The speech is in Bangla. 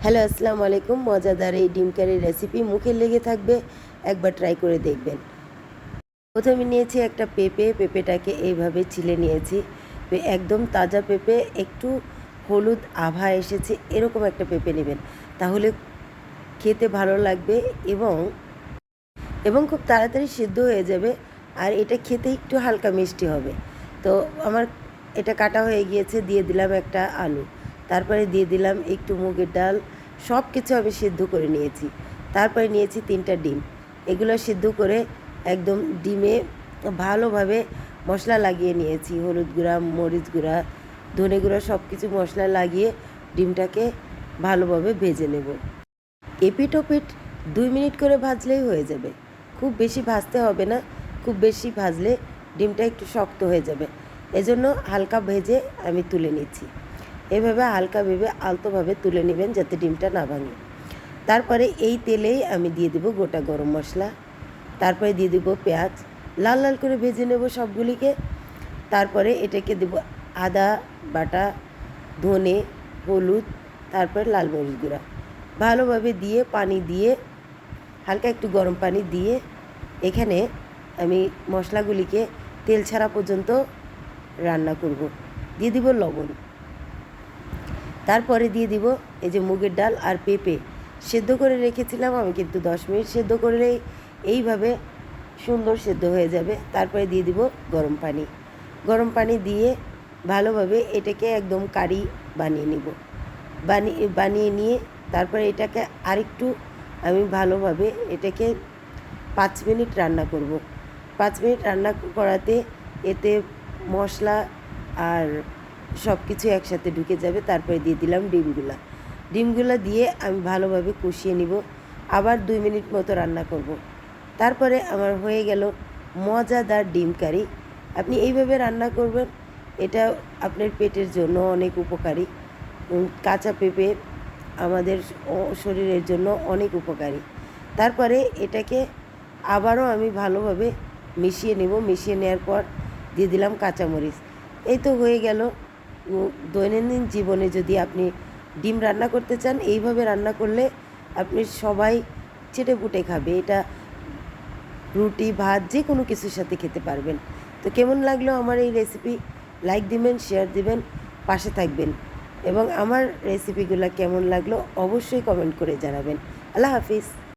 হ্যালো, আসসালামু আলাইকুম। মজাদার এই ডিম কারির রেসিপি মুখে লেগে থাকবে, একবার ট্রাই করে দেখবেন। প্রথমে নিয়েছি একটা পেঁপেটাকে এইভাবে ছিলে নিয়েছি। একদম তাজা পেঁপে, একটু হলুদ আভা এসেছে এরকম একটা পেঁপে নেবেন, তাহলে খেতে ভালো লাগবে এবং এবং খুব তাড়াতাড়ি সিদ্ধ হয়ে যাবে। আর এটা খেতে একটু হালকা মিষ্টি হবে। তো আমার এটা কাটা হয়ে গিয়েছে। দিয়ে দিলাম একটা আলু, তারপরে দিয়ে দিলাম একটু মুগের ডাল। সব কিছু আমি সিদ্ধ করে নিয়েছি। তারপরে নিয়েছি 3টা ডিম। এগুলো সিদ্ধ করে একদম ডিমে ভালোভাবে মশলা লাগিয়ে নিয়েছি। হলুদ গুঁড়া, মরিচ গুঁড়া, ধনে গুঁড়া সব কিছু মশলা লাগিয়ে ডিমটাকে ভালোভাবে ভেজে নেব। এপিঠ ওপিঠ 2 মিনিট করে ভাজলেই হয়ে যাবে। খুব বেশি ভাজতে হবে না। খুব বেশি ভাজলে ডিমটা একটু শক্ত হয়ে যাবে। এজন্য হালকা ভেজে আমি তুলে নিচ্ছি। এভাবে হালকা ভেবে আলতোভাবে তুলে নেবেন যাতে ডিমটা না ভাঙে। তারপরে এই তেলেই আমি দিয়ে দেবো গোটা গরম মশলা। তারপরে দিয়ে দেবো পেঁয়াজ। লাল লাল করে ভেজে নেব সবগুলিকে। তারপরে এটাকে দেবো আদা বাটা, ধনে, হলুদ, তারপর লাল মরিচ গুঁড়া ভালোভাবে দিয়ে পানি দিয়ে হালকা একটু গরম পানি দিয়ে এখানে আমি মশলাগুলিকে তেল ছাড়া পর্যন্ত রান্না করব। দিয়ে দিব লবণ। তারপরে দিয়ে দিব এই যে মুগের ডাল আর পেঁপে সেদ্ধ করে রেখেছিলাম আমি, কিন্তু 10 মিনিট সেদ্ধ করলেই এইভাবে সুন্দর সেদ্ধ হয়ে যাবে। তারপরে দিয়ে দিব গরম পানি। গরম পানি দিয়ে ভালোভাবে এটাকে একদম কারি বানিয়ে নিব। বানিয়ে নিয়ে তারপরে এটাকে আরেকটু আমি ভালোভাবে এটাকে 5 মিনিট রান্না করব। 5 মিনিট রান্না করাতে এতে মশলা আর সব কিছু একসাথে ঢুকে যাবে। তারপরে দিয়ে দিলাম ডিমগুলো দিয়ে আমি ভালোভাবে কষিয়ে নিব। আবার 2 মিনিট মতো রান্না করব। তারপরে আমার হয়ে গেল মজাদার ডিম কারি। আপনি এইভাবে রান্না করবেন, এটা আপনার পেটের জন্য অনেক উপকারী। কাঁচা পেঁপে আমাদের শরীরের জন্য অনেক উপকারী। তারপরে এটাকে আবারও আমি ভালোভাবে মিশিয়ে নেব। মিশিয়ে নেওয়ার পর দিয়ে দিলাম কাঁচামরিচ। এই তো হয়ে গেল। দৈনন্দিন জীবনে যদি আপনি ডিম রান্না করতে চান, এইভাবে রান্না করলে আপনি সবাই চেটেপুটে খাবে। এটা রুটি, ভাত যে কোনো কিছুর সাথে খেতে পারবেন। তো কেমন লাগলো আমার এই রেসিপি? লাইক দিবেন, শেয়ার দিবেন, পাশে থাকবেন এবং আমার রেসিপিগুলো কেমন লাগলো অবশ্যই কমেন্ট করে জানাবেন। আল্লাহ হাফিজ।